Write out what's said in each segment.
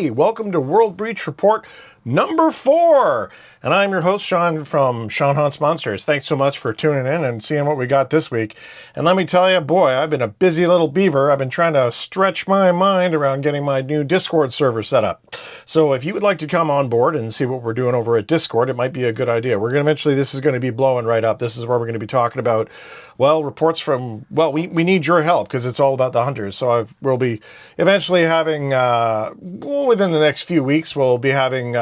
Hey, welcome to World Breach Report number 4. And I'm your host, Sean, from Sean Hunts Monsters. Thanks so much for tuning in and seeing what we got this week. And let me tell you, boy, I've been a busy little beaver. I've been trying to stretch my mind around getting my new Discord server set up. So if you would like to come on board and see what we're doing over at Discord, it might be a good idea. This is going to be blowing right up. This is where we're going to be talking about, well, reports from, well, we need your help because it's all about the hunters. So we'll be eventually having, within the next few weeks, we'll be having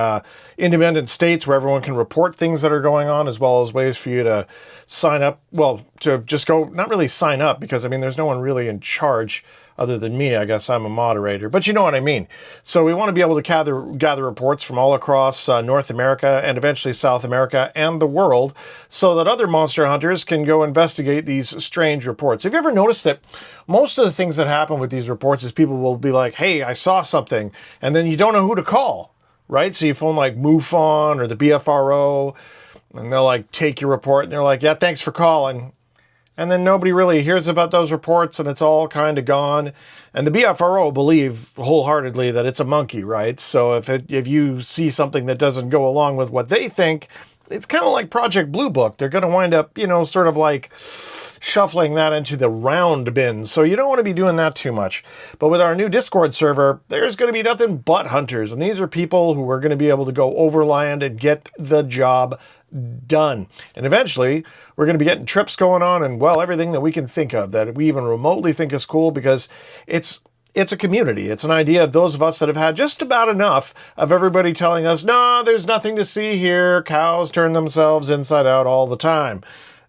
independent states where everyone can report things that are going on, as well as ways for you to sign up. Well, to just go, not really sign up, because, I mean, there's no one really in charge other than me. I guess I'm a moderator, but you know what I mean. So we want to be able to gather reports from all across North America and eventually South America and the world, so that other monster hunters can go investigate these strange reports. Have you ever noticed that most of the things that happen with these reports is people will be like, hey, I saw something, and then you don't know who to call, right? So you phone like MUFON or the BFRO, and they'll like take your report, and they're like, yeah, thanks for calling. And then nobody really hears about those reports, and it's all kind of gone. And the BFRO believe wholeheartedly that it's a monkey, right? So if you see something that doesn't go along with what they think, it's kind of like Project Blue Book. They're going to wind up, sort of like shuffling that into the round bin. So you don't want to be doing that too much. But with our new Discord server, there's going to be nothing but hunters. And these are people who are going to be able to go overland and get the job done. And eventually, we're going to be getting trips going on and, well, everything that we can think of that we even remotely think is cool, because it's a community. It's an idea of those of us that have had just about enough of everybody telling us, no, there's nothing to see here. Cows turn themselves inside out all the time.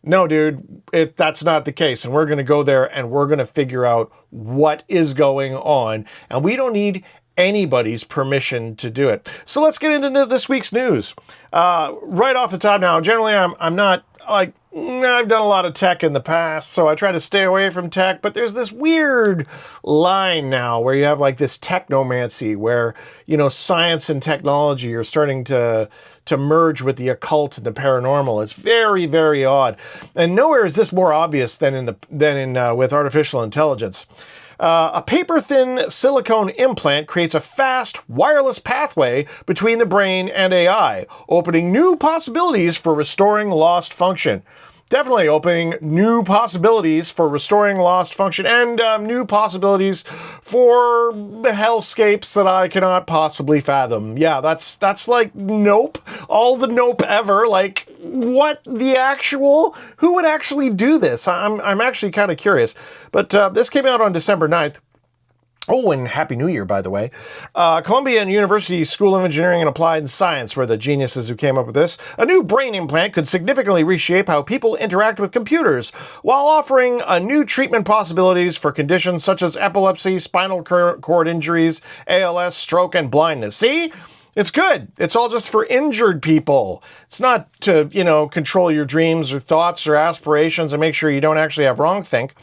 No, dude, that's not the case. And we're going to go there and we're going to figure out what is going on. And we don't need anybody's permission to do it. So let's get into this week's news. Right off the top now, generally I'm not like, I've done a lot of tech in the past, so I try to stay away from tech, but there's this weird line now where you have like this technomancy where, science and technology are starting to merge with the occult and the paranormal. It's very, very odd. And nowhere is this more obvious than with artificial intelligence. A paper-thin silicone implant creates a fast, wireless pathway between the brain and AI, opening new possibilities for restoring lost function. Definitely opening new possibilities for restoring lost function and new possibilities for hellscapes that I cannot possibly fathom. Yeah, that's like nope. All the nope ever. Like, what the actual? Who would actually do this? I'm actually kind of curious. But this came out on December 9th. Oh, and Happy New Year, by the way. Columbia University School of Engineering and Applied Science were the geniuses who came up with this. A new brain implant could significantly reshape how people interact with computers, while offering new treatment possibilities for conditions such as epilepsy, spinal cord injuries, ALS, stroke, and blindness. See? It's good. It's all just for injured people. It's not to, control your dreams or thoughts or aspirations and make sure you don't actually have wrong think.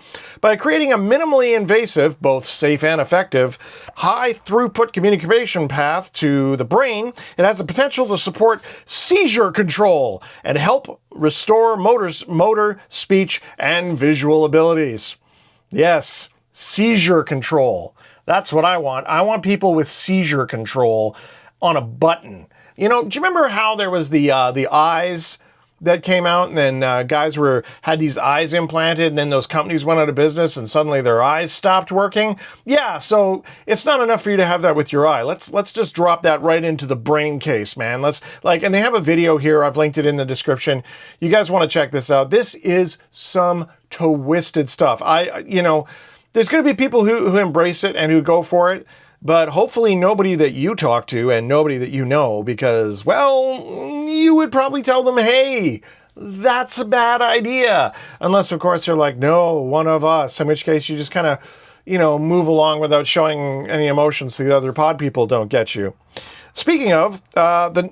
By creating a minimally invasive, both safe and effective, high throughput communication path to the brain, it has the potential to support seizure control and help restore motor, speech, and visual abilities. Yes, seizure control. That's what I want. I want people with seizure control on a button. Do you remember how there was the eyes that came out, and then guys had these eyes implanted, and then those companies went out of business, and suddenly their eyes stopped working? Yeah, so it's not enough for you to have that with your eye. Let's just drop that right into the brain case, man. And they have a video here. I've linked it in the description. You guys want to check this out. This is some twisted stuff. There's going to be people who embrace it and who go for it. But hopefully nobody that you talk to and nobody that you know, because, well, you would probably tell them, hey, that's a bad idea. Unless, of course, they're like, no, one of us, in which case you just kind of, move along without showing any emotions so the other pod people don't get you. Speaking of, the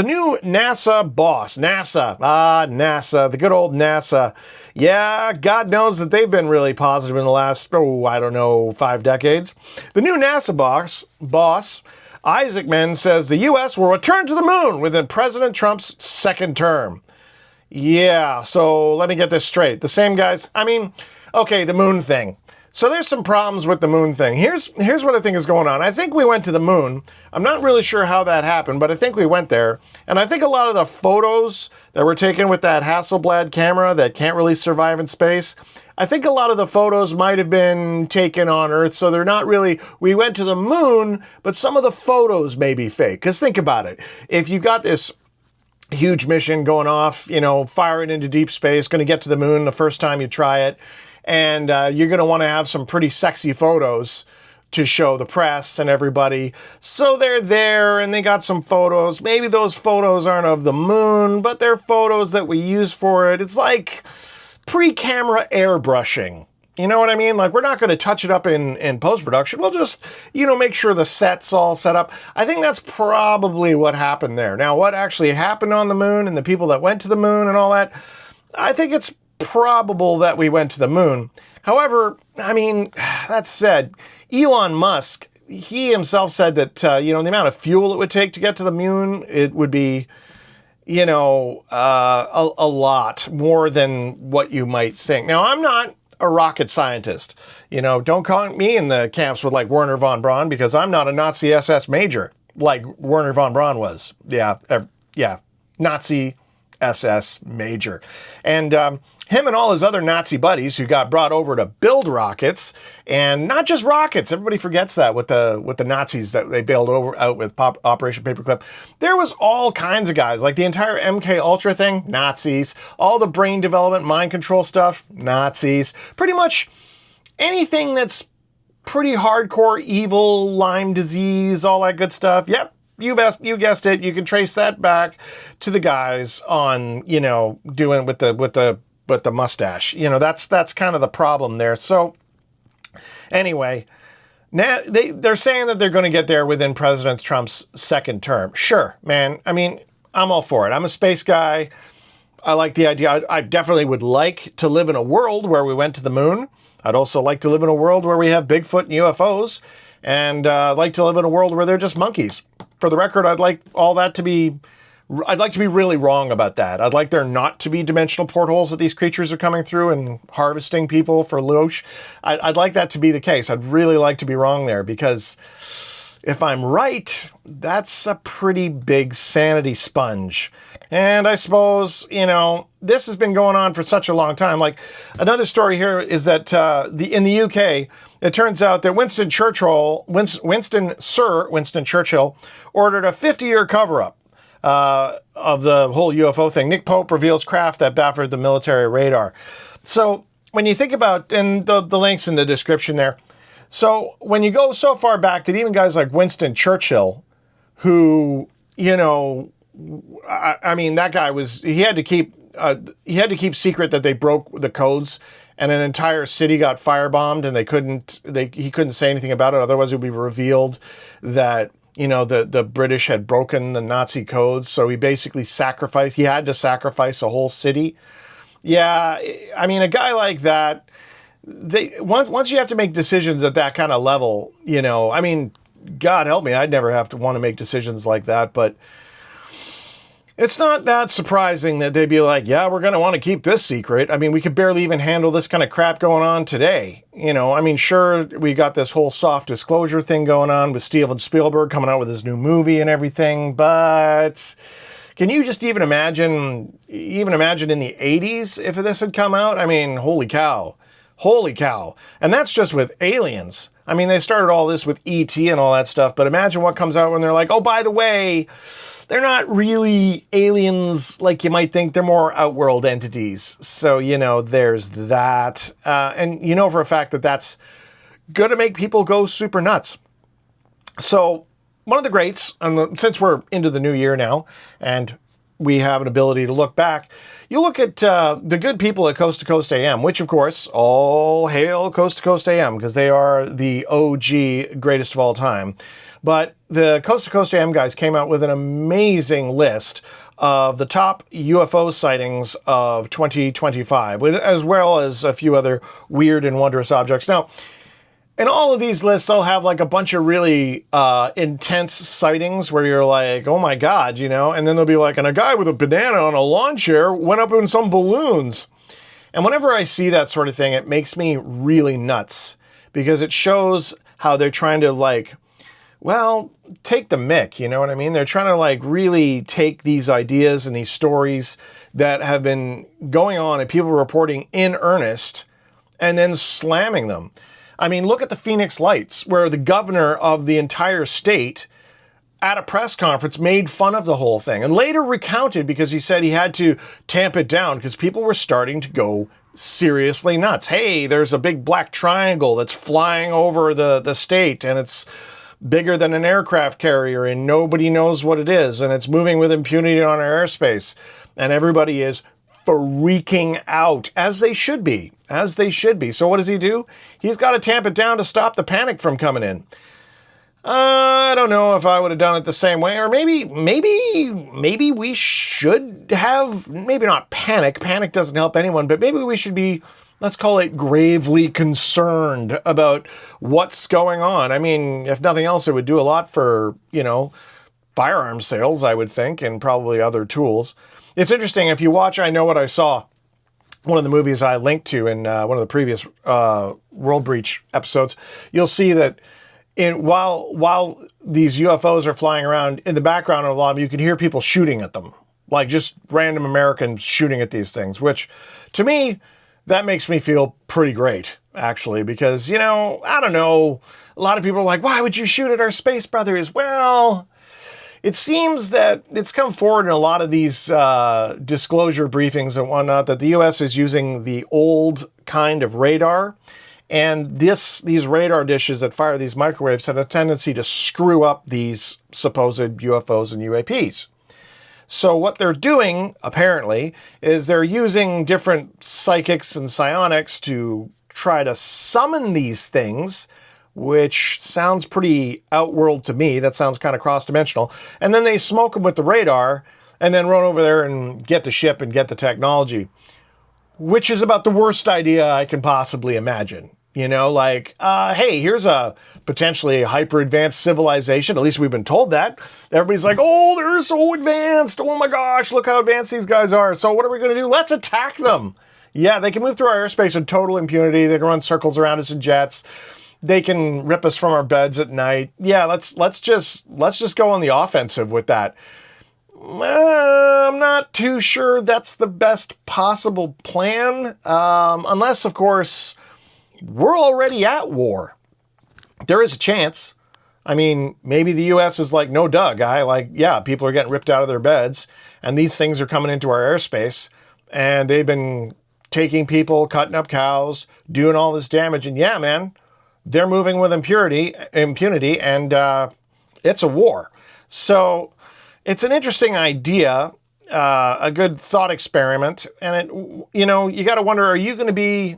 new NASA boss, NASA, the good old NASA. Yeah, God knows that they've been really positive in the last, 5 decades. The new NASA boss, Isaacman, says the U.S. will return to the moon within President Trump's second term. Yeah, so let me get this straight. The same guys, the moon thing. So there's some problems with the moon thing. Here's what I think is going on. I think we went to the moon. I'm not really sure how that happened, but I think we went there. And I think a lot of the photos that were taken with that Hasselblad camera that can't really survive in space, I think a lot of the photos might have been taken on Earth, so they're not really, we went to the moon, but some of the photos may be fake. Because think about it. If you got this huge mission going off, you know, firing into deep space, going to get to the moon the first time you try it, and you're going to want to have some pretty sexy photos to show the press and everybody. So they're there and they got some photos. Maybe those photos aren't of the moon, but they're photos that we use for it. It's like pre-camera airbrushing. You know what I mean? Like, we're not going to touch it up in post-production. We'll just, you know, make sure the set's all set up. I think that's probably what happened there. Now, what actually happened on the moon and the people that went to the moon and all that, I think it's probable that we went to the moon. However, I mean, that said, Elon Musk, he himself said that, you know, the amount of fuel it would take to get to the moon, it would be, you know, a lot more than what you might think. Now, I'm not a rocket scientist. You know, don't count me in the camps with like Werner von Braun, because I'm not a Nazi SS major like Werner von Braun was. Yeah, Nazi SS major. And him and all his other Nazi buddies who got brought over to build rockets, and not just rockets. Everybody forgets that with the Nazis that they bailed out with Operation Paperclip. There was all kinds of guys, like the entire MK Ultra thing, Nazis. All the brain development, mind control stuff, Nazis. Pretty much anything that's pretty hardcore evil, Lyme disease, all that good stuff. Yep. You guessed it. You can trace that back to the guys on, you know, doing with the mustache. You know, that's kind of the problem there. So anyway, now they're saying that they're going to get there within President Trump's second term. Sure, man. I mean, I'm all for it. I'm a space guy. I like the idea. I definitely would like to live in a world where we went to the moon. I'd also like to live in a world where we have Bigfoot and UFOs. And I'd like to live in a world where they're just monkeys. For the record, I'd like to be really wrong about that. I'd like there not to be dimensional portholes that these creatures are coming through and harvesting people for loot. I'd like that to be the case. I'd really like to be wrong there, because if I'm right, that's a pretty big sanity sponge. And I suppose, you know, this has been going on for such a long time. Like, another story here is that in the UK, it turns out that Winston Churchill ordered a 50-year cover-up of the whole UFO thing. Nick Pope reveals craft that baffled the military radar. So when you think about, and the links in the description there, so when you go so far back that even guys like Winston Churchill, who, you know, I mean, that guy he had to keep secret that they broke the codes, and an entire city got firebombed, and he couldn't say anything about it. Otherwise, it would be revealed that, you know, the British had broken the Nazi codes. So he basically had to sacrifice a whole city. Yeah, I mean, a guy like that, once you have to make decisions at that kind of level, you know, I mean, God help me, I'd never have to want to make decisions like that, but it's not that surprising that they'd be like, yeah, we're going to want to keep this secret. I mean, we could barely even handle this kind of crap going on today. You know, I mean, sure, we got this whole soft disclosure thing going on with Steven Spielberg coming out with his new movie and everything, but can you just even imagine in the 80s if this had come out? I mean, holy cow. And that's just with aliens. I mean, they started all this with E.T. and all that stuff, but imagine what comes out when they're like, oh, by the way, they're not really aliens like you might think. They're more outworld entities. So, you know, there's that. And you know for a fact that that's going to make people go super nuts. So one of the greats, since we're into the new year now, and we have an ability to look back, you look at the good people at Coast to Coast AM, which, of course, all hail Coast to Coast AM, because they are the OG greatest of all time. But the Coast to Coast AM guys came out with an amazing list of the top UFO sightings of 2025, as well as a few other weird and wondrous objects. Now, in all of these lists, they'll have like a bunch of really intense sightings where you're like, oh my God, you know, and then they'll be like, and a guy with a banana on a lawn chair went up in some balloons. And whenever I see that sort of thing, it makes me really nuts. because it shows how they're trying to like, well, take the mick, you know what I mean? They're trying to like really take these ideas and these stories that have been going on and people reporting in earnest and then slamming them. I mean, look at the Phoenix Lights, where the governor of the entire state at a press conference made fun of the whole thing and later recounted because he said he had to tamp it down because people were starting to go seriously nuts. Hey, there's a big black triangle that's flying over the state and it's bigger than an aircraft carrier and nobody knows what it is and it's moving with impunity on our airspace. And everybody is freaking out, as they should be, So what does he do? He's got to tamp it down to stop the panic from coming in. I don't know if I would have done it the same way, or maybe we should have, maybe not panic. Panic doesn't help anyone, but maybe we should be, let's call it gravely concerned about what's going on. I mean, if nothing else, it would do a lot for, firearm sales, I would think, and probably other tools. It's interesting, if you watch I Know What I Saw, one of the movies I linked to in one of the previous World Breach episodes, you'll see that while these UFOs are flying around, in the background of a lot of them, you can hear people shooting at them, like just random Americans shooting at these things, which to me, that makes me feel pretty great, actually, because, I don't know, a lot of people are like, why would you shoot at our space brothers? Well, it seems that it's come forward in a lot of these disclosure briefings and whatnot that the U.S. is using the old kind of radar. And these radar dishes that fire these microwaves have a tendency to screw up these supposed UFOs and UAPs. So what they're doing, apparently, is they're using different psychics and psionics to try to summon these things, which sounds pretty outworld to me. That sounds kind of cross-dimensional. And then they smoke them with the radar and then run over there and get the ship and get the technology, which is about the worst idea I can possibly imagine. Hey, here's a potentially hyper-advanced civilization. At least we've been told that. Everybody's like, oh, they're so advanced. Oh my gosh, look how advanced these guys are. So what are we going to do? Let's attack them. Yeah, they can move through our airspace in total impunity. They can run circles around us in jets. They can rip us from our beds at night. Yeah, let's just go on the offensive with that. I'm not too sure that's the best possible plan, unless, of course, we're already at war. There is a chance. I mean, maybe the U.S. is like, no duh, guy. Like, yeah, people are getting ripped out of their beds, and these things are coming into our airspace, and they've been taking people, cutting up cows, doing all this damage, and yeah, man, they're moving with impunity, and it's a war. So it's an interesting idea, a good thought experiment, and you got to wonder, are you going to be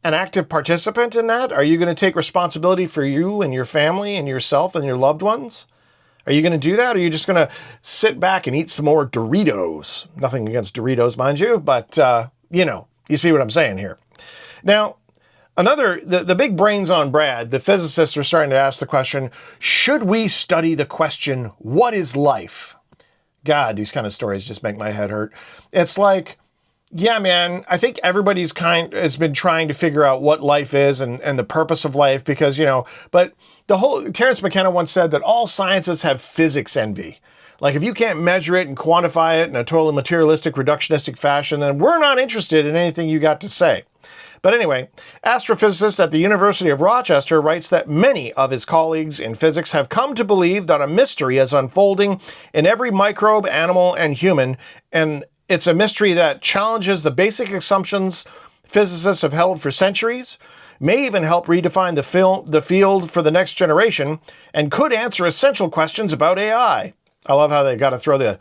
an active participant in that? Are you going to take responsibility for you and your family and yourself and your loved ones? Are you going to do that? Or are you just going to sit back and eat some more Doritos? Nothing against Doritos, mind you, but, you see what I'm saying here. Now, the big brains on Brad, the physicists are starting to ask the question, should we study the question, what is life? God, these kind of stories just make my head hurt. It's like, yeah, man, I think everybody's has been trying to figure out what life is and the purpose of life because, but Terence McKenna once said that all sciences have physics envy. Like if you can't measure it and quantify it in a totally materialistic, reductionistic fashion, then we're not interested in anything you got to say. But anyway, astrophysicist at the University of Rochester writes that many of his colleagues in physics have come to believe that a mystery is unfolding in every microbe, animal, and human, and it's a mystery that challenges the basic assumptions physicists have held for centuries, may even help redefine the field for the next generation, and could answer essential questions about AI. I love how they got to throw the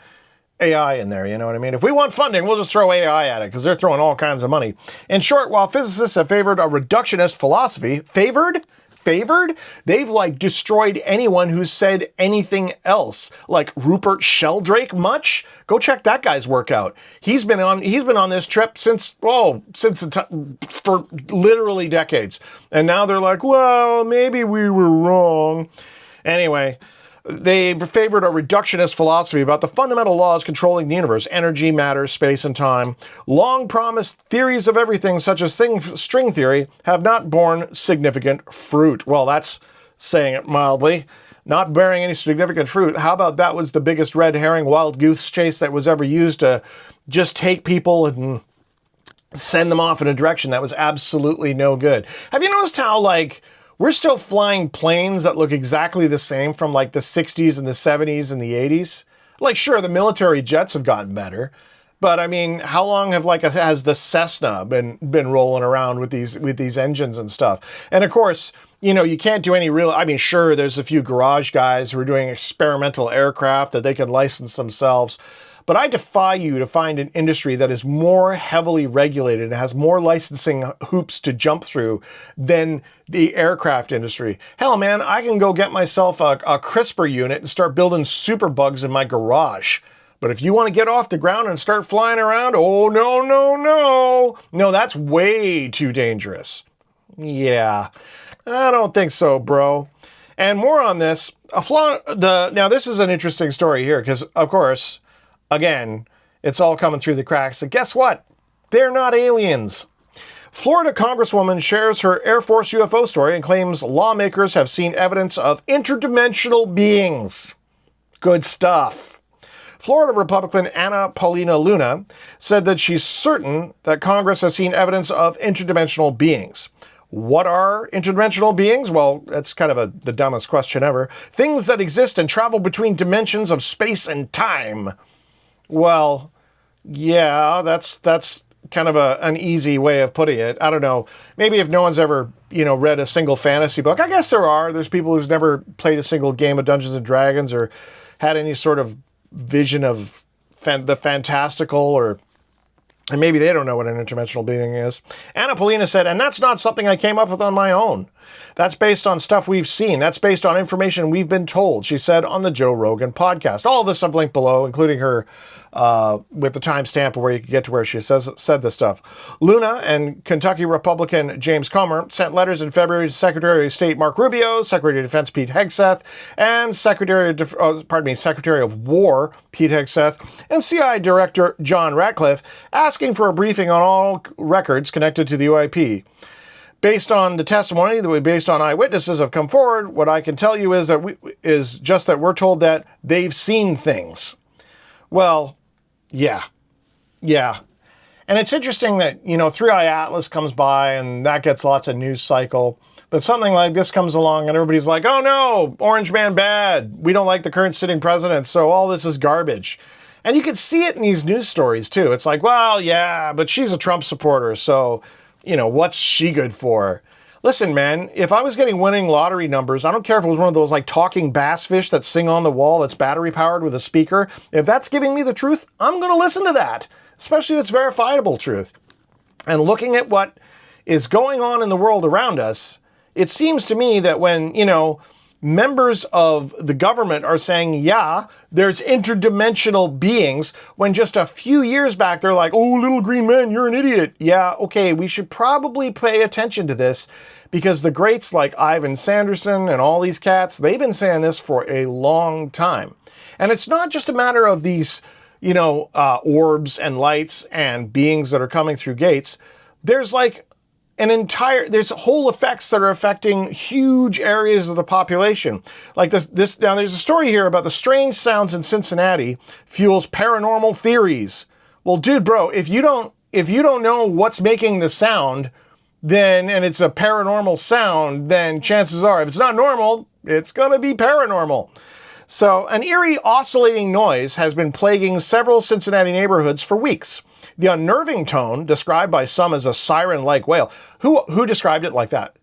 AI in there, you know what I mean? If we want funding, we'll just throw AI at it, because they're throwing all kinds of money. In short, while physicists have favored a reductionist philosophy, favored? They've destroyed anyone who's said anything else. Like Rupert Sheldrake much? Go check that guy's work out. He's been on this trip for literally decades. And now they're like, well, maybe we were wrong. Anyway, They've favored a reductionist philosophy about the fundamental laws controlling the universe, energy, matter, space, and time. Long-promised theories of everything, such as string theory, have not borne significant fruit. Well, that's saying it mildly. Not bearing any significant fruit. How about that was the biggest red herring wild goose chase that was ever used to just take people and send them off in a direction that was absolutely no good. Have you noticed how, like, we're still flying planes that look exactly the same from like the 60s and the 70s and the 80s? Like, sure, the military jets have gotten better, but I mean, how long has the Cessna been rolling around with these engines and stuff? And of course, you know, you can't do any real, I mean, sure, there's a few garage guys who are doing experimental aircraft that they can license themselves. But I defy you to find an industry that is more heavily regulated and has more licensing hoops to jump through than the aircraft industry. Hell, man, I can go get myself a CRISPR unit and start building super bugs in my garage. But if you want to get off the ground and start flying around, oh, no, no, no. No, that's way too dangerous. I don't think so, bro. And more on this. Now, this is an interesting story here because, of course, again, it's all coming through the cracks. And guess what? They're not aliens. Florida Congresswoman shares her Air Force UFO story and claims lawmakers have seen evidence of interdimensional beings. Good stuff. Florida Republican Paulina Luna said that she's certain that Congress has seen evidence of interdimensional beings. What are interdimensional beings? Well, that's kind of the dumbest question ever. Things that exist and travel between dimensions of space and time. Well, yeah, that's kind of an easy way of putting it. I don't know. Maybe if no one's ever, read a single fantasy book. I guess there are. There's people who's never played a single game of Dungeons and Dragons or had any sort of vision of the fantastical and maybe they don't know what an interdimensional being is. Paulina said, and that's not something I came up with on my own. That's based on stuff we've seen. That's based on information we've been told, she said on the Joe Rogan podcast. All of this I've linked below, including her with the timestamp where you can get to where she said this stuff. Luna and Kentucky Republican James Comer sent letters in February to Secretary of State Mark Rubio, Secretary of Defense Pete Hegseth, and Secretary of War Pete Hegseth, and CIA Director John Ratcliffe, asking for a briefing on all records connected to the UAP. Based on the testimony based on eyewitnesses have come forward, what I can tell you is that we're told that they've seen things. Well, yeah. And it's interesting that, Three Eye Atlas comes by and that gets lots of news cycle. But something like this comes along and everybody's like, oh no, Orange Man bad. We don't like the current sitting president, so all this is garbage. And you can see it in these news stories too. It's like, well, yeah, but she's a Trump supporter, so, what's she good for? Listen, man, if I was getting winning lottery numbers, I don't care if it was one of those like talking bass fish that sing on the wall that's battery powered with a speaker. If that's giving me the truth, I'm going to listen to that, especially if it's verifiable truth. And looking at what is going on in the world around us, it seems to me that when, members of the government are saying, yeah, there's interdimensional beings, when just a few years back they're like, oh, little green man, you're an idiot. Yeah, okay, we should probably pay attention to this because the greats like Ivan Sanderson and all these cats, they've been saying this for a long time. And it's not just a matter of these, orbs and lights and beings that are coming through gates. There's like there's whole effects that are affecting huge areas of the population. Like this now there's a story here about the strange sounds in Cincinnati fuels paranormal theories. Well, dude, bro, if you don't know what's making the sound, and it's a paranormal sound, then chances are, if it's not normal, it's gonna be paranormal. So an eerie oscillating noise has been plaguing several Cincinnati neighborhoods for weeks. The unnerving tone, described by some as a siren-like wail. Who described it like that?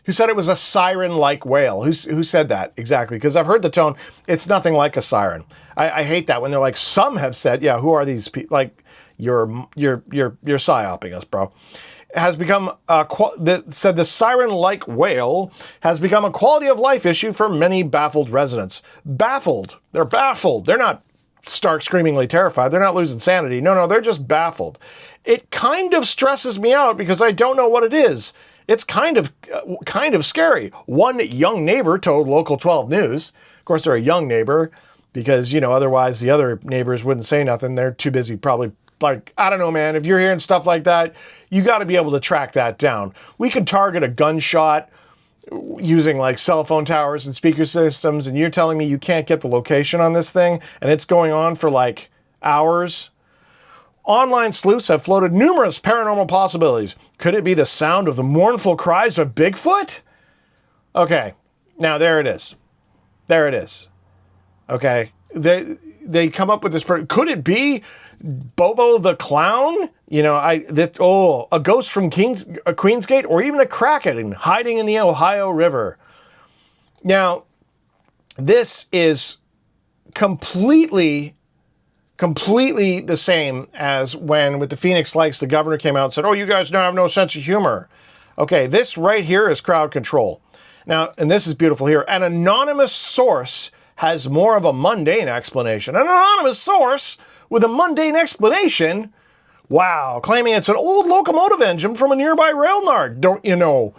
Who said it was a siren-like wail? Who said that exactly? Because I've heard the tone. It's nothing like a siren. I hate that when they're like, some have said, yeah, who are these people? Like, you're psyoping us, bro. Has become said the siren-like wail has become a quality of life issue for many baffled residents. Baffled. They're baffled. They're not stark screamingly terrified. They're not losing sanity. No, they're just baffled. It kind of stresses me out because I don't know what it is. It's kind of scary. One young neighbor told Local 12 News. Of course, they're a young neighbor because, otherwise the other neighbors wouldn't say nothing. They're too busy probably, like, I don't know, man. If you're hearing stuff like that, you got to be able to track that down. We could target a gunshot using like cell phone towers and speaker systems, and you're telling me you can't get the location on this thing, and it's going on for like hours? Online sleuths have floated numerous paranormal possibilities. Could it be the sound of the mournful cries of Bigfoot? Okay, now there it is. There it is. Okay, they come up with this. Could it be Bobo the Clown? A ghost from Queensgate, or even a Kraken hiding in the Ohio River. Now, this is completely the same as when with the Phoenix Lights, the governor came out and said, "Oh, you guys now have no sense of humor." Okay, this right here is crowd control. Now, and this is beautiful here. An anonymous source has more of a mundane explanation. An anonymous source with a mundane explanation? Wow, claiming it's an old locomotive engine from a nearby rail yard, don't you know?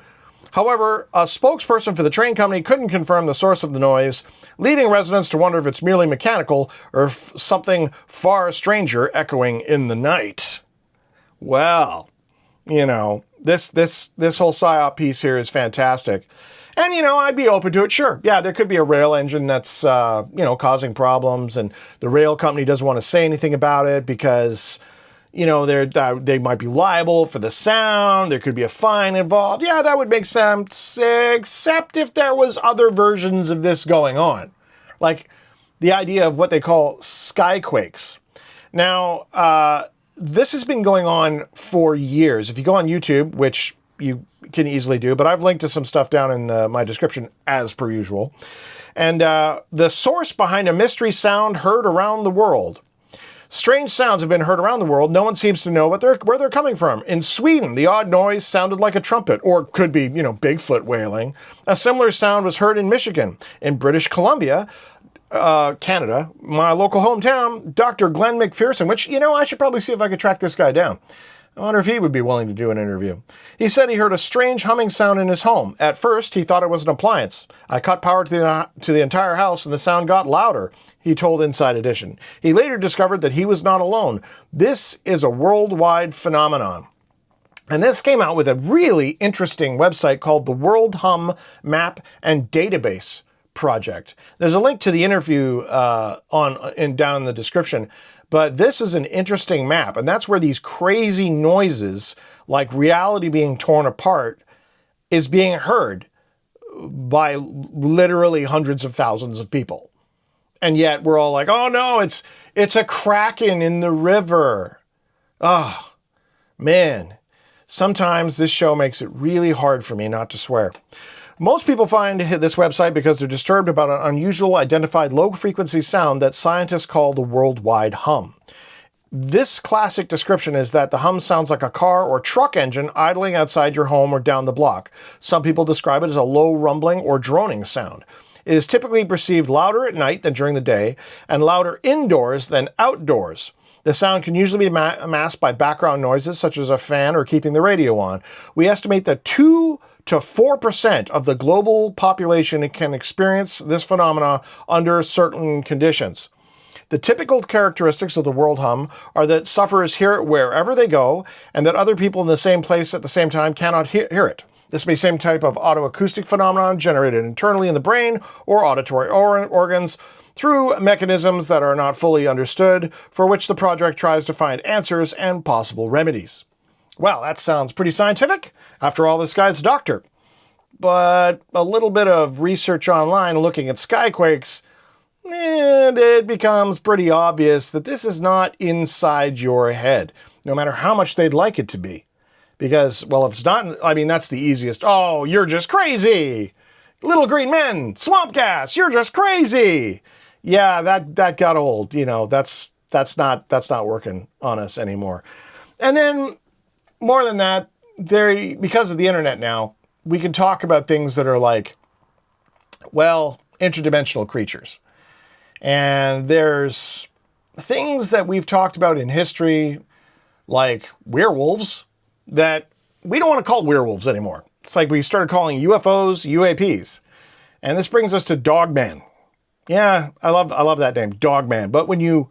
However, a spokesperson for the train company couldn't confirm the source of the noise, leading residents to wonder if it's merely mechanical or if something far stranger echoing in the night. Well, this whole PSYOP piece here is fantastic. And, I'd be open to it, sure. Yeah, there could be a rail engine that's, causing problems, and the rail company doesn't want to say anything about it because, they might be liable for the sound. There could be a fine involved. Yeah, that would make sense, except if there was other versions of this going on. Like the idea of what they call skyquakes. Now, this has been going on for years. If you go on YouTube, which you can easily do, but I've linked to some stuff down in my description as per usual. And the source behind a mystery sound heard around the world. Strange sounds have been heard around the world. No one seems to know where they're coming from. In Sweden, the odd noise sounded like a trumpet, or could be, Bigfoot wailing. A similar sound was heard in Michigan. In British Columbia, Canada, my local hometown, Dr. Glenn McPherson, which, I should probably see if I could track this guy down. I wonder if he would be willing to do an interview. He said he heard a strange humming sound in his home. At first, he thought it was an appliance. I cut power to the entire house and the sound got louder, he told Inside Edition. He later discovered that he was not alone. This is a worldwide phenomenon. And this came out with a really interesting website called the World Hum Map and Database Project. There's a link to the interview down in the description. But this is an interesting map, and that's where these crazy noises, like reality being torn apart, is being heard by literally hundreds of thousands of people. And yet we're all like, oh no, it's a kraken in the river. Oh, man. Sometimes this show makes it really hard for me not to swear. Most people find this website because they're disturbed about an unusual identified low-frequency sound that scientists call the worldwide hum. This classic description is that the hum sounds like a car or truck engine idling outside your home or down the block. Some people describe it as a low rumbling or droning sound. It is typically perceived louder at night than during the day, and louder indoors than outdoors. The sound can usually be masked by background noises such as a fan or keeping the radio on. We estimate that 2 to 4% of the global population can experience this phenomena under certain conditions. The typical characteristics of the world hum are that sufferers hear it wherever they go, and that other people in the same place at the same time cannot hear it. This may be the same type of autoacoustic phenomenon generated internally in the brain or auditory organs through mechanisms that are not fully understood, for which the project tries to find answers and possible remedies. Well, that sounds pretty scientific. After all, this guy's a doctor. But a little bit of research online looking at skyquakes, and it becomes pretty obvious that this is not inside your head, no matter how much they'd like it to be. Because, well, if it's not, that's the easiest. Oh, you're just crazy. Little green men, swamp gas, you're just crazy. Yeah, that got old. That's not working on us anymore. And then, more than that, because of the internet now, we can talk about things that are like, well, interdimensional creatures. And there's things that we've talked about in history, like werewolves, that we don't want to call werewolves anymore. It's like we started calling UFOs UAPs. And this brings us to Dogman. Yeah, I love that name, Dogman. But when you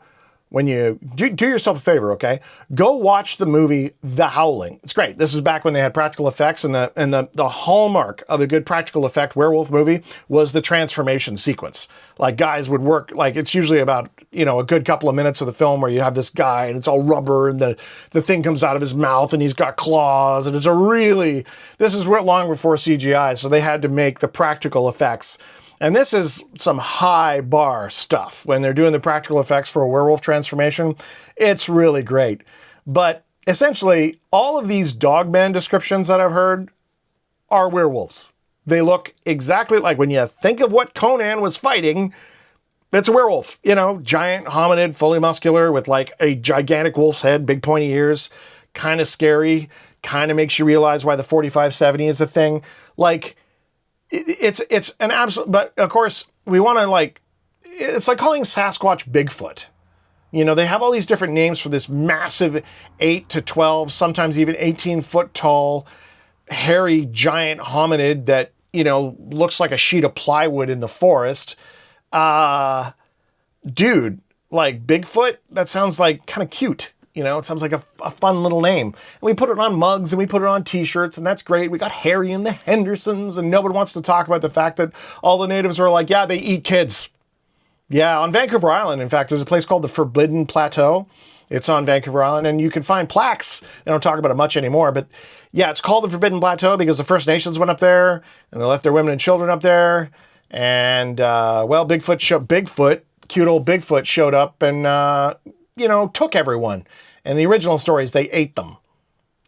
do yourself a favor, okay? Go watch the movie The Howling. It's great. This is back when they had practical effects, and the hallmark of a good practical effect werewolf movie was the transformation sequence. Like, guys would work, like, it's usually about, a good couple of minutes of the film where you have this guy and it's all rubber and the thing comes out of his mouth and he's got claws, and this is long before CGI, so they had to make the practical effects. And this is some high bar stuff. When they're doing the practical effects for a werewolf transformation, it's really great. But essentially, all of these Dogman descriptions that I've heard are werewolves. They look exactly like, when you think of what Conan was fighting, it's a werewolf. Giant hominid, fully muscular, with like a gigantic wolf's head, big pointy ears, kind of scary, kind of makes you realize why the 4570 is a thing. Like, it's an absolute, but of course we want to it's like calling Sasquatch Bigfoot. They have all these different names for this massive 8 to 12, sometimes even 18 foot tall, hairy giant hominid that, looks like a sheet of plywood in the forest. Dude, like Bigfoot, that sounds like kind of cute. It sounds like a fun little name. And we put it on mugs and we put it on t-shirts, and that's great. We got Harry and the Hendersons, and nobody wants to talk about the fact that all the natives are like, yeah, they eat kids. Yeah, on Vancouver Island, in fact, there's a place called the Forbidden Plateau. It's on Vancouver Island, and you can find plaques. They don't talk about it much anymore, but yeah, it's called the Forbidden Plateau because the First Nations went up there, and they left their women and children up there. And, Bigfoot, cute old Bigfoot showed up and, took everyone. And the original stories, they ate them.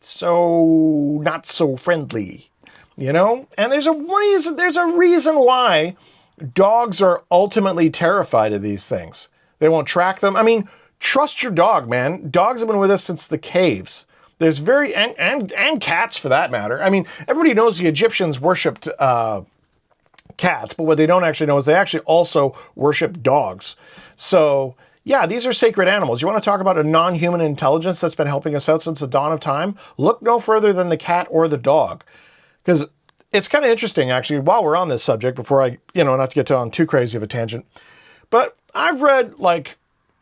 So, not so friendly, And there's a reason why dogs are ultimately terrified of these things. They won't track them. I mean, trust your dog, man. Dogs have been with us since the caves. There's and cats for that matter. I mean, everybody knows the Egyptians worshipped cats, but what they don't actually know is they actually also worship dogs. So, yeah, these are sacred animals. You want to talk about a non-human intelligence that's been helping us out since the dawn of time? Look no further than the cat or the dog. Because it's kind of interesting, actually, while we're on this subject, before I, not to get on too crazy of a tangent, but I've read,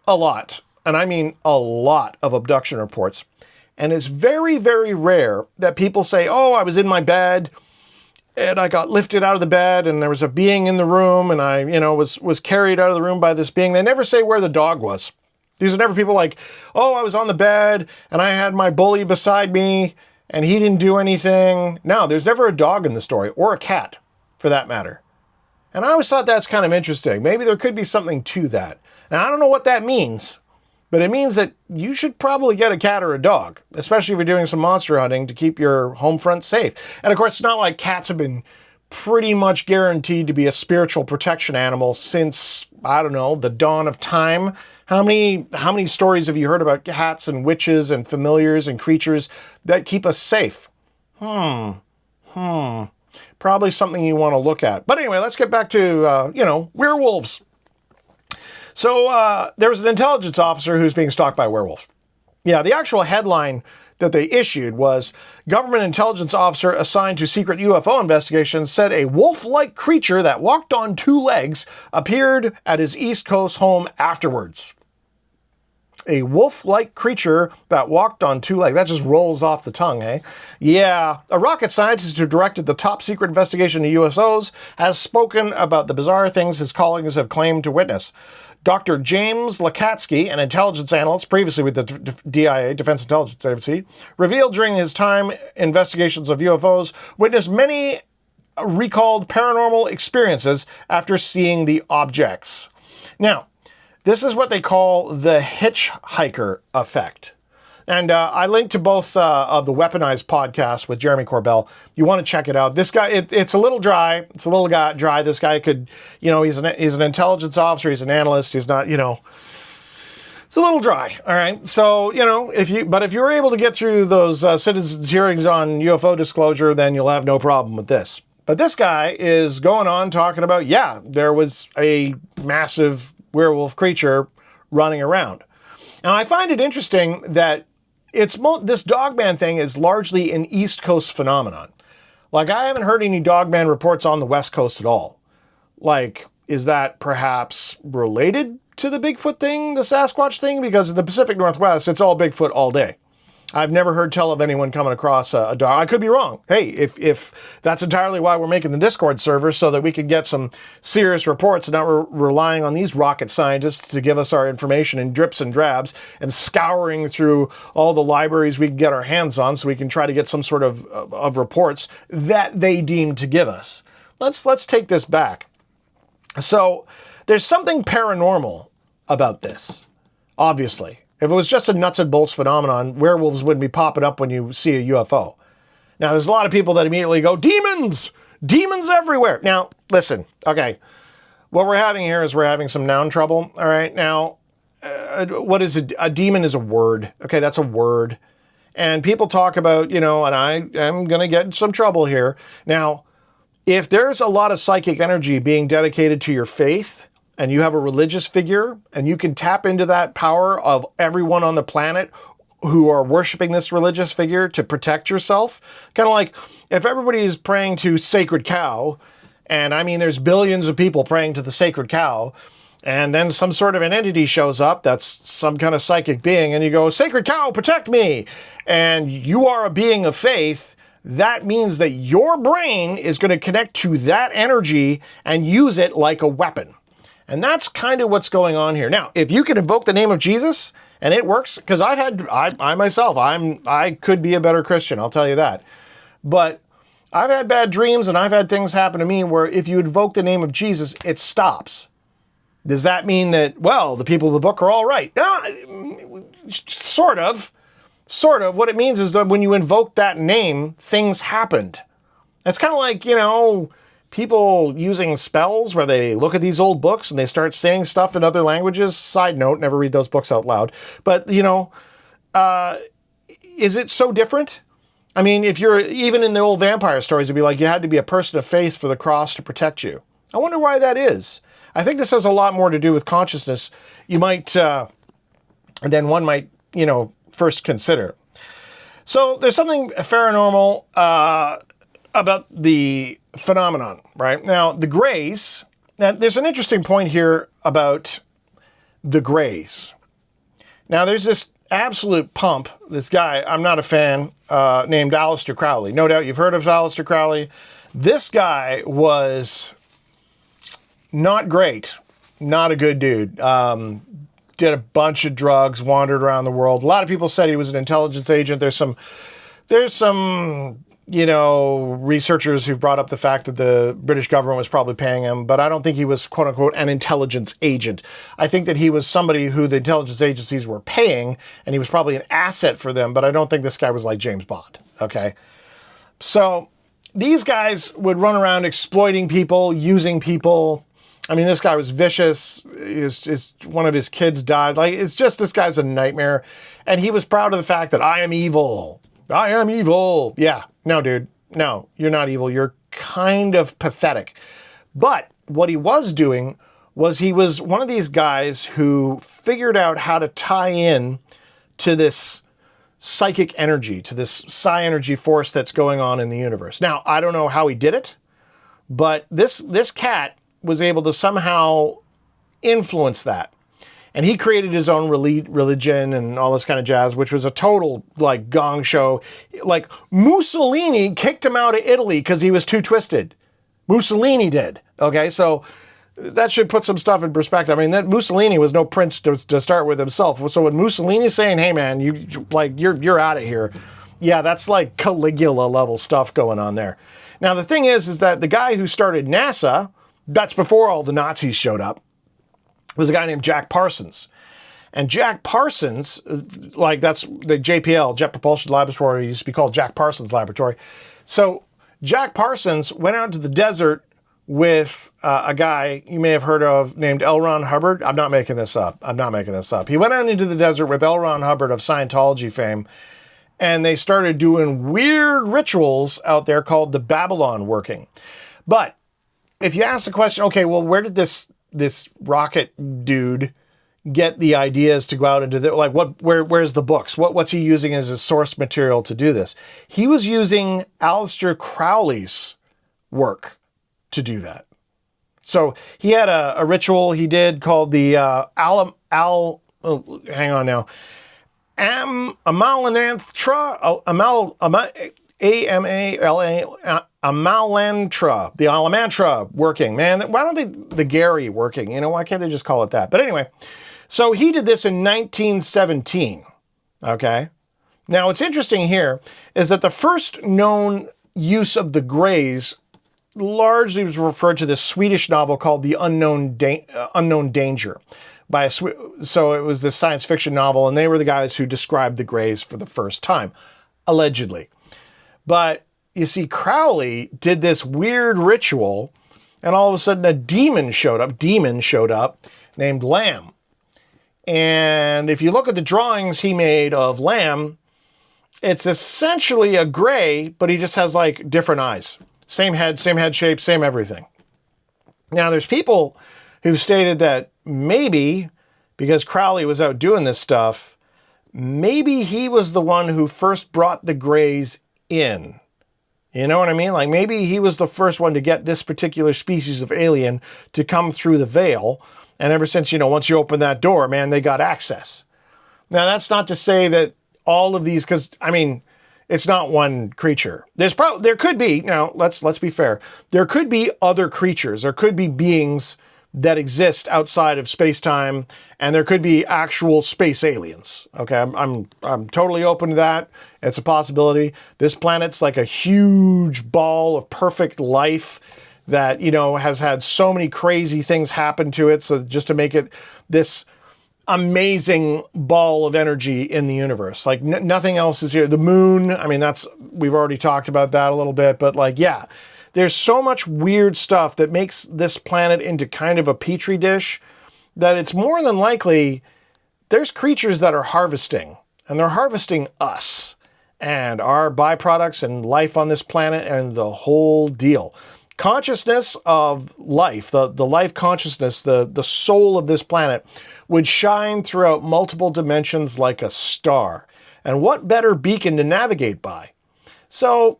a lot, and I mean a lot of abduction reports. And it's very, very rare that people say, oh, I was in my bed, and I got lifted out of the bed, and there was a being in the room, and I, was carried out of the room by this being. They never say where the dog was. These are never people like, oh, I was on the bed, and I had my bully beside me, and he didn't do anything. No, there's never a dog in the story, or a cat, for that matter. And I always thought that's kind of interesting. Maybe there could be something to that. Now, I don't know what that means, but it means that you should probably get a cat or a dog, especially if you're doing some monster hunting to keep your home front safe. And of course, it's not like cats have been pretty much guaranteed to be a spiritual protection animal since, I don't know, the dawn of time. How many stories have you heard about cats and witches and familiars and creatures that keep us safe? Probably something you want to look at. But anyway, let's get back to, werewolves. So there was an intelligence officer who's being stalked by a werewolf. Yeah, the actual headline that they issued was, government intelligence officer assigned to secret UFO investigations said a wolf-like creature that walked on two legs appeared at his East Coast home afterwards. A wolf-like creature that walked on two legs. That just rolls off the tongue, eh? Yeah. A rocket scientist who directed the top-secret investigation into UFOs has spoken about the bizarre things his colleagues have claimed to witness. Dr. James Lakatsky, an intelligence analyst previously with the DIA, Defense Intelligence Agency, revealed during his time investigations of UFOs, witnessed many recalled paranormal experiences after seeing the objects. Now, this is what they call the hitchhiker effect. And I linked to both of the Weaponized podcasts with Jeremy Corbell. You want to check it out. This guy, it's a little dry. It's a little dry. This guy could, he's an intelligence officer. He's an analyst. He's not, it's a little dry. All right. So, if you were able to get through those citizens' hearings on UFO disclosure, then you'll have no problem with this. But this guy is going on talking about, there was a massive werewolf creature running around. Now, I find it interesting that this Dogman thing is largely an East Coast phenomenon. Like, I haven't heard any dogman reports on the West Coast at all. Like, is that perhaps related to the Bigfoot thing, the Sasquatch thing? Because in the Pacific Northwest, it's all Bigfoot all day. I've never heard tell of anyone coming across a dog. I could be wrong. Hey, if that's entirely why we're making the Discord server, so that we can get some serious reports and not relying on these rocket scientists to give us our information in drips and drabs and scouring through all the libraries we can get our hands on so we can try to get some sort of reports that they deem to give us. Let's take this back. So there's something paranormal about this, obviously. If it was just a nuts and bolts phenomenon, werewolves wouldn't be popping up when you see a UFO. Now, there's a lot of people that immediately go, demons! Demons everywhere! Now, listen, okay. What we're having here is we're having some noun trouble, all right? Now, what is a demon is a word, okay? That's a word. And people talk about, and I am going to get in some trouble here. Now, if there's a lot of psychic energy being dedicated to your faith, and you have a religious figure, and you can tap into that power of everyone on the planet who are worshiping this religious figure to protect yourself. Kind of like if everybody is praying to Sacred Cow, and I mean there's billions of people praying to the Sacred Cow, and then some sort of an entity shows up that's some kind of psychic being, and you go, Sacred Cow, protect me! And you are a being of faith. That means that your brain is going to connect to that energy and use it like a weapon. And that's kind of what's going on here. Now, if you can invoke the name of Jesus and it works, because I myself, I could be a better Christian, I'll tell you that. But I've had bad dreams and I've had things happen to me where if you invoke the name of Jesus, it stops. Does that mean that, well, the people of the book are all right? Sort of. Sort of. What it means is that when you invoke that name, things happened. It's kind of like, people using spells where they look at these old books and they start saying stuff in other languages. Side note, never read those books out loud. But, is it so different? I mean, if you're, even in the old vampire stories, it'd be like you had to be a person of faith for the cross to protect you. I wonder why that is. I think this has a lot more to do with consciousness. You might, then one might, first consider. So there's something paranormal about the phenomenon, right? Now, the Greys, now there's an interesting point here about the Greys. Now, there's this absolute pump, this guy, I'm not a fan, named Aleister Crowley. No doubt you've heard of Aleister Crowley. This guy was not great, not a good dude. Did a bunch of drugs, wandered around the world. A lot of people said he was an intelligence agent. There's some researchers who've brought up the fact that the British government was probably paying him, but I don't think he was, quote unquote, an intelligence agent. I think that he was somebody who the intelligence agencies were paying, and he was probably an asset for them, but I don't think this guy was like James Bond, okay? So these guys would run around exploiting people, using people. I mean, this guy was vicious. One of his kids died. Like, it's just, this guy's a nightmare. And he was proud of the fact that I am evil. I am evil. Yeah. No, dude. No, you're not evil. You're kind of pathetic. But what he was doing was he was one of these guys who figured out how to tie in to this psychic energy, to this psi energy force that's going on in the universe. Now, I don't know how he did it, but this cat was able to somehow influence that. And he created his own religion and all this kind of jazz, which was a total, like, gong show. Like, Mussolini kicked him out of Italy because he was too twisted. Mussolini did. Okay, so that should put some stuff in perspective. I mean, that Mussolini was no prince to start with himself. So when Mussolini's saying, hey, man, you're out of here, yeah, that's like Caligula level stuff going on there. Now, the thing is that the guy who started NASA, that's before all the Nazis showed up, was a guy named Jack Parsons. And Jack Parsons, like, that's the JPL, Jet Propulsion Laboratory, used to be called Jack Parsons Laboratory. So Jack Parsons went out to the desert with a guy you may have heard of named L. Ron Hubbard. I'm not making this up. He went out into the desert with L. Ron Hubbard of Scientology fame, and they started doing weird rituals out there called the Babylon working. But if you ask the question, okay, well, where did this rocket dude get the ideas to go out into the, like, where's the books? What's he using as his source material to do this? He was using Aleister Crowley's work to do that. So he had a ritual he did called the Amalantra, Amalantra, the Alamantra working. Man, why don't they, the Gary working? You know, why can't they just call it that? But anyway, so he did this in 1917, okay? Now, what's interesting here is that the first known use of the Greys largely was referred to this Swedish novel called The Unknown Danger. So it was this science fiction novel, and they were the guys who described the Greys for the first time, allegedly. But you see, Crowley did this weird ritual, and all of a sudden a demon showed up named Lamb. And if you look at the drawings he made of Lamb, it's essentially a gray, but he just has like different eyes. Same head shape, same everything. Now, there's people who stated that maybe, because Crowley was out doing this stuff, maybe he was the one who first brought the Greys in. You know what I mean? Like, maybe he was the first one to get this particular species of alien to come through the veil. And ever since, you know, once you open that door, man, they got access. Now, that's not to say that all of these, because, I mean, it's not one creature. There could be, now, let's be fair. There could be other creatures. There could be beings that exist outside of space-time, and there could be actual space aliens. Okay, I'm totally open to that. It's a possibility. This planet's like a huge ball of perfect life that, you know, has had so many crazy things happen to it. So just to make it this amazing ball of energy in the universe, like nothing else is here. The moon, I mean, we've already talked about that a little bit, but like, yeah, there's so much weird stuff that makes this planet into kind of a petri dish that it's more than likely there's creatures that are harvesting, and they're harvesting us and our byproducts and life on this planet and the whole deal. Consciousness of life, the life consciousness, the soul of this planet would shine throughout multiple dimensions like a star. And what better beacon to navigate by? So,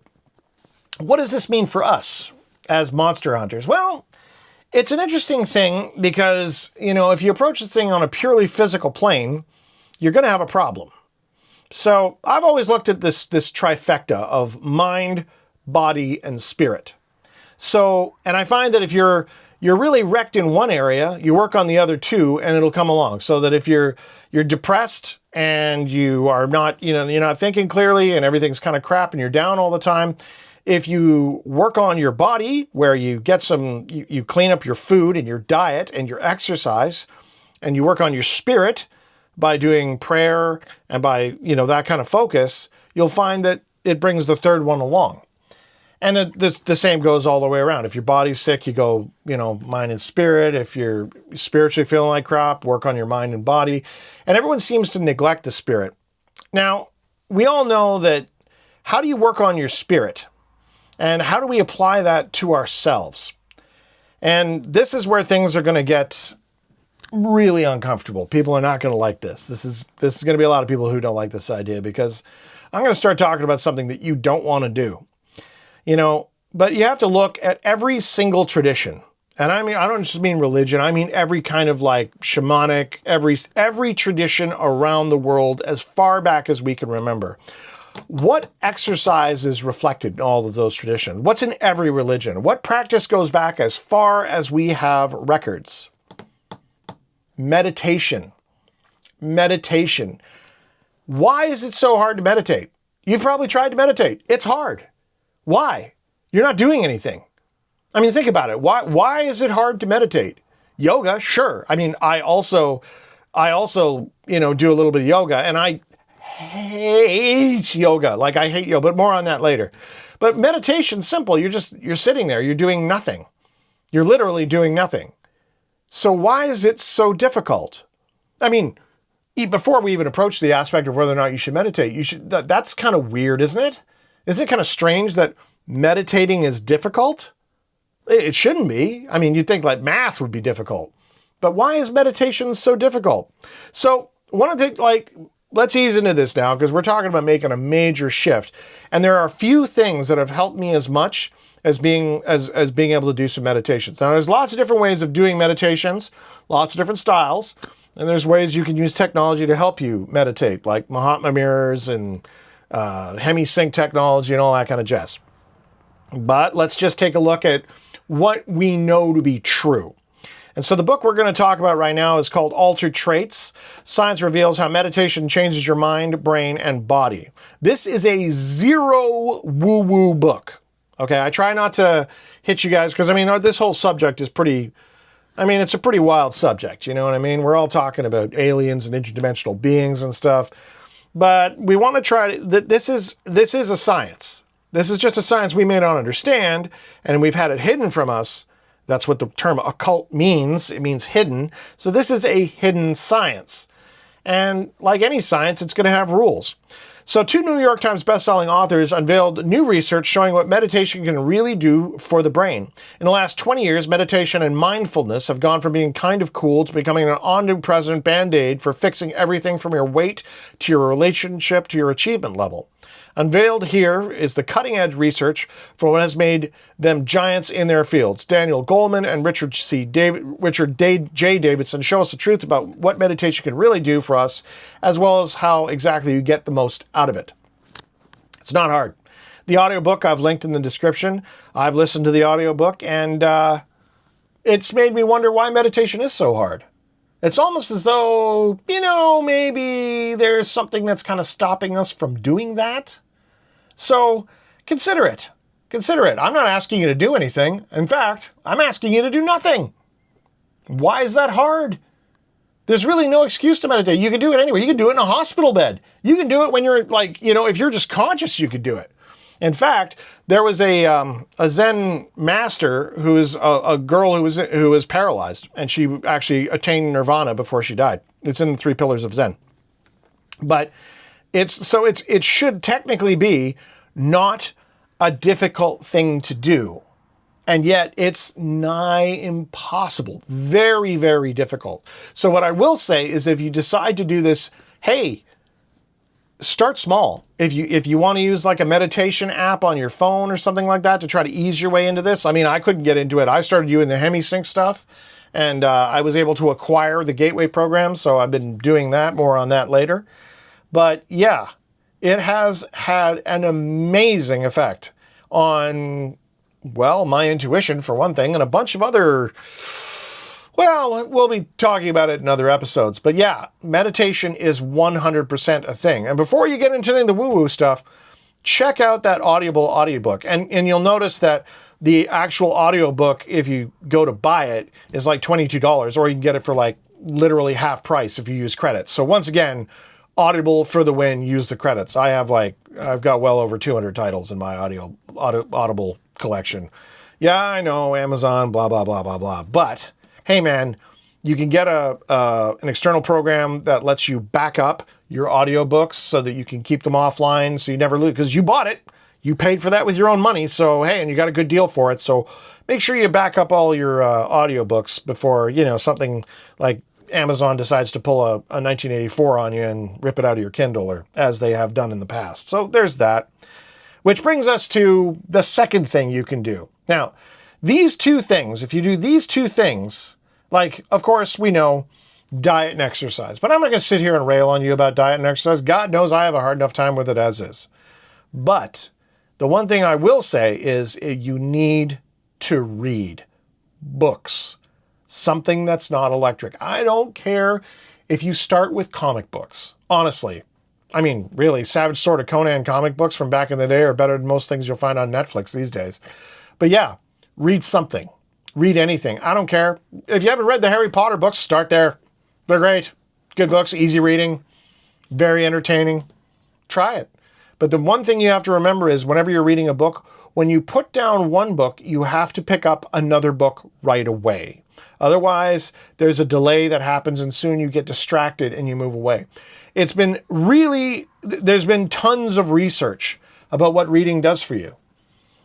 what does this mean for us as monster hunters? Well, it's an interesting thing because, you know, if you approach this thing on a purely physical plane, you're going to have a problem. So I've always looked at this trifecta of mind, body, and spirit. So, and I find that if you're really wrecked in one area, you work on the other two, and it'll come along. So that if you're depressed and you are not, you know, you're not thinking clearly and everything's kind of crap and you're down all the time, if you work on your body, where you get you clean up your food and your diet and your exercise, and you work on your spirit by doing prayer and by, you know, that kind of focus, you'll find that it brings the third one along. And the same goes all the way around. If your body's sick, you go, you know, mind and spirit. If you're spiritually feeling like crap, work on your mind and body. And everyone seems to neglect the spirit. Now, we all know that, how do you work on your spirit? And how do we apply that to ourselves? And this is where things are going to get really uncomfortable. People are not going to like this. This is going to be a lot of people who don't like this idea, because I'm going to start talking about something that you don't want to do. You know, but you have to look at every single tradition. And I mean, I don't just mean religion. I mean every kind of like shamanic, every tradition around the world as far back as we can remember. What exercise is reflected in all of those traditions? What's in every religion? What practice goes back as far as we have records? Meditation. Meditation. Why is it so hard to meditate? You've probably tried to meditate. It's hard. Why? You're not doing anything. I mean, think about it. Why is it hard to meditate? Yoga, sure. I mean, I also, you know, do a little bit of yoga, and I hate yoga. Like, I hate yoga, but more on that later. But meditation's simple. You're sitting there. You're doing nothing. You're literally doing nothing. So why is it so difficult? I mean, before we even approach the aspect of whether or not you should meditate, that's kind of weird, isn't it? Isn't it kind of strange that meditating is difficult? It shouldn't be. I mean, you'd think like math would be difficult. But why is meditation so difficult? So one of the, let's ease into this now, because we're talking about making a major shift. And there are a few things that have helped me as much as being able to do some meditations. Now, there's lots of different ways of doing meditations, lots of different styles, and there's ways you can use technology to help you meditate, like Mahatma mirrors and hemi-sync technology and all that kind of jazz. But let's just take a look at what we know to be true. And so the book we're going to talk about right now is called Altered Traits. Science Reveals How Meditation Changes Your Mind, Brain, and Body. This is a zero woo-woo book. Okay, I try not to hit you guys because, this whole subject is it's a pretty wild subject. You know what I mean? We're all talking about aliens and interdimensional beings and stuff. But we want to try to, this is a science. This is just a science we may not understand, and we've had it hidden from us. That's what the term occult means. It means hidden. So this is a hidden science. And like any science, it's going to have rules. So 2 New York Times bestselling authors unveiled new research showing what meditation can really do for the brain. In the last 20 years, meditation and mindfulness have gone from being kind of cool to becoming an omnipresent band-aid for fixing everything from your weight to your relationship to your achievement level. Unveiled here is the cutting-edge research for what has made them giants in their fields. Daniel Goleman and Richard J. Davidson show us the truth about what meditation can really do for us, as well as how exactly you get the most out of it. It's not hard. The audiobook I've linked in the description. I've listened to the audiobook, and it's made me wonder why meditation is so hard. It's almost as though, maybe there's something that's kind of stopping us from doing that. So consider it. Consider it. I'm not asking you to do anything. In fact, I'm asking you to do nothing. Why is that hard? There's really no excuse to meditate. You can do it anywhere. You can do it in a hospital bed. You can do it when you're if you're just conscious, you could do it. In fact, there was a Zen master who is a girl who was paralyzed, and she actually attained nirvana before she died. It's in the 3 pillars of Zen. But it should technically be not a difficult thing to do, and yet it's nigh impossible. Very, very difficult. So what I will say is, if you decide to do this, hey, start small. If you want to use like a meditation app on your phone or something like that to try to ease your way into this. I couldn't get into it. I started doing the hemi-sync stuff, and I was able to acquire the gateway program, so I've been doing that. More on that later. But yeah, it has had an amazing effect on, my intuition for one thing, and a bunch of other, we'll be talking about it in other episodes. But yeah, meditation is 100% a thing. And before you get into any of the woo-woo stuff, check out that Audible audiobook. And you'll notice that the actual audiobook, if you go to buy it, is like $22, or you can get it for like literally half price if you use credits. So once again, Audible for the win, use the credits. I've got well over 200 titles in my Audible collection. Yeah, I know, Amazon, blah, blah, blah, blah, blah. But hey man, you can get an external program that lets you back up your audiobooks so that you can keep them offline so you never lose, because you bought it. You paid for that with your own money, so hey, and you got a good deal for it. So make sure you back up all your audiobooks before, something like Amazon decides to pull a 1984 on you and rip it out of your Kindle, or as they have done in the past. So there's that. Which brings us to the second thing you can do. Now, these 2 things, if you do these 2 things, of course, we know diet and exercise. But I'm not going to sit here and rail on you about diet and exercise. God knows I have a hard enough time with it as is. But the one thing I will say is you need to read books. Something that's not electric. I don't care if you start with comic books. Honestly. Really, Savage Sword of Conan comic books from back in the day are better than most things you'll find on Netflix these days. But yeah, read something. Read anything. I don't care. If you haven't read the Harry Potter books, start there. They're great. Good books, easy reading, very entertaining. Try it. But the one thing you have to remember is whenever you're reading a book, when you put down one book, you have to pick up another book right away. Otherwise, there's a delay that happens and soon you get distracted and you move away. There's been tons of research about what reading does for you.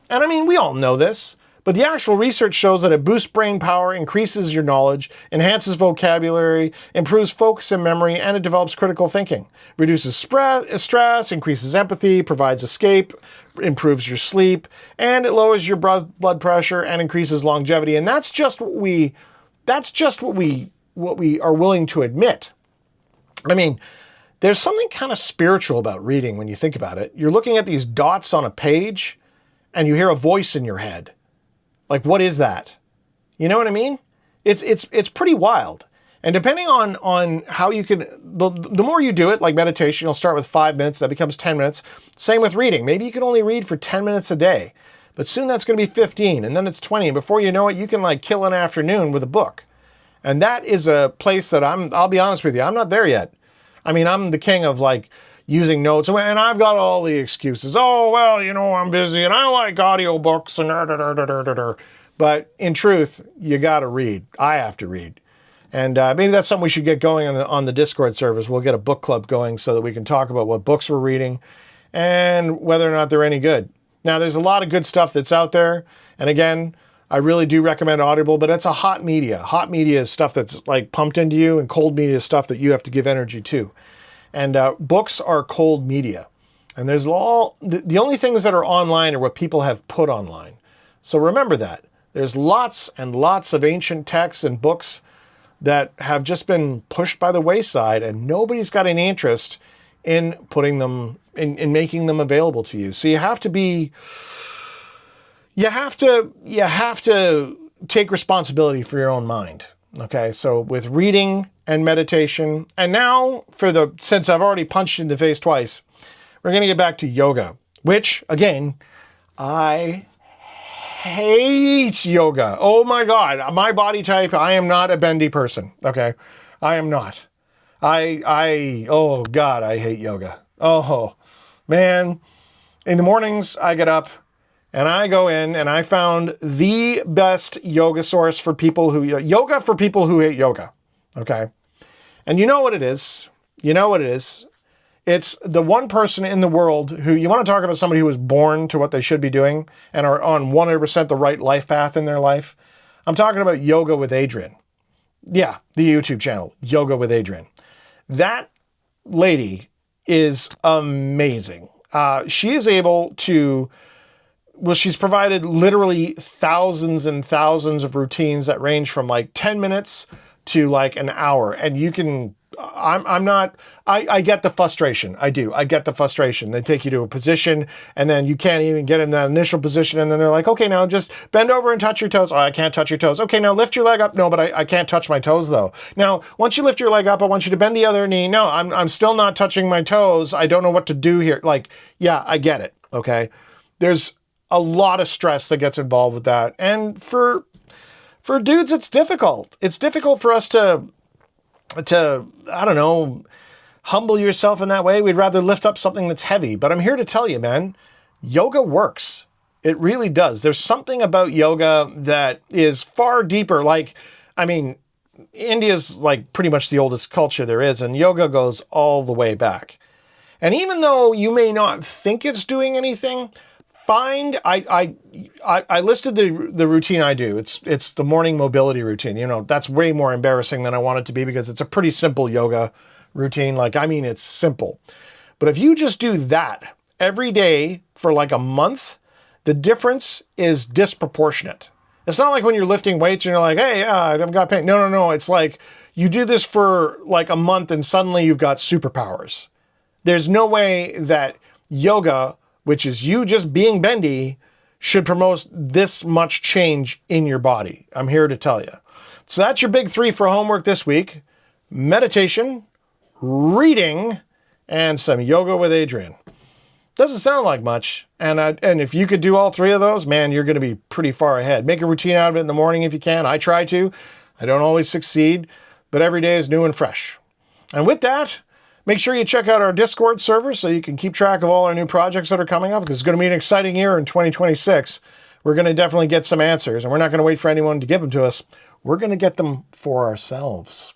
And we all know this, But the actual research shows that it boosts brain power, increases your knowledge, enhances vocabulary, improves focus and memory, and it develops critical thinking. Reduces stress, increases empathy, provides escape, improves your sleep, and it lowers your blood pressure and increases longevity. And that's just what we are willing to admit. I mean, there's something kind of spiritual about reading when you think about it. You're looking at these dots on a page and you hear a voice in your head. Like, what is that? You know what I mean? It's pretty wild. And depending on how you can, the more you do it, like meditation, you'll start with 5 minutes, that becomes 10 minutes. Same with reading. Maybe you can only read for 10 minutes a day, but soon that's going to be 15, and then it's 20. And before you know it, you can like kill an afternoon with a book. And that is a place that I'll be honest with you, I'm not there yet. I mean, I'm the king of like using notes, and I've got all the excuses. Oh, well, you know, I'm busy and I like audiobooks and da. But in truth, you got to read. I have to read. And maybe that's something we should get going on the Discord servers. We'll get a book club going so that we can talk about what books we're reading and whether or not they're any good. Now, there's a lot of good stuff that's out there. And again, I really do recommend Audible, but it's a hot media. Hot media is stuff that's like pumped into you, and cold media is stuff that you have to give energy to. And books are cold media. And there's the only things that are online are what people have put online. So remember that. There's lots and lots of ancient texts and books that have just been pushed by the wayside, and nobody's got any interest in putting them, in making them available to you. So you have to take responsibility for your own mind. Okay, so with reading and meditation, and now since I've already punched you in the face twice, we're going to get back to yoga, which again, I hate yoga. Oh my God, my body type, I am not a bendy person. Okay, I am not. Oh God, I hate yoga. Oh man, in the mornings I get up and I go in and I found the best yoga source for people who hate yoga. Okay. And you know what it is? It's the one person in the world who, you want to talk about somebody who was born to what they should be doing and are on 100% the right life path in their life. I'm talking about Yoga with Adriene. Yeah, the YouTube channel, Yoga with Adriene. That lady is amazing. She is able to, she's provided literally thousands and thousands of routines that range from like 10 minutes to like an hour. And you can, I get the frustration. I do. I get the frustration. They take you to a position and then you can't even get in that initial position. And then they're like, okay, now just bend over and touch your toes. Oh, I can't touch your toes. Okay, now lift your leg up. No, but I can't touch my toes though. Now, once you lift your leg up, I want you to bend the other knee. No, I'm still not touching my toes. I don't know what to do here. Like, yeah, I get it. Okay. There's a lot of stress that gets involved with that. And for dudes, it's difficult. It's difficult for us to, I don't know, humble yourself in that way. We'd rather lift up something that's heavy. But I'm here to tell you, man, yoga works. It really does. There's something about yoga that is far deeper. Like, I mean, India's like pretty much the oldest culture there is, and yoga goes all the way back. And even though you may not think it's doing anything, I listed the routine I do. It's the morning mobility routine. You know, that's way more embarrassing than I want it to be because it's a pretty simple yoga routine. Like, I mean, it's simple. But if you just do that every day for like a month, the difference is disproportionate. It's not like when you're lifting weights and you're like, hey, I've got pain. No. It's like you do this for like a month and suddenly you've got superpowers. There's no way that yoga, which is you just being bendy, should promote this much change in your body. I'm here to tell you. So that's your big 3 for homework this week. Meditation, reading, and some yoga with Adriene. Doesn't sound like much. And if you could do all 3 of those, man, you're going to be pretty far ahead. Make a routine out of it in the morning if you can. I try to. I don't always succeed, but every day is new and fresh. And with that, make sure you check out our Discord server so you can keep track of all our new projects that are coming up, because it's going to be an exciting year in 2026. We're going to definitely get some answers, and we're not going to wait for anyone to give them to us. We're going to get them for ourselves.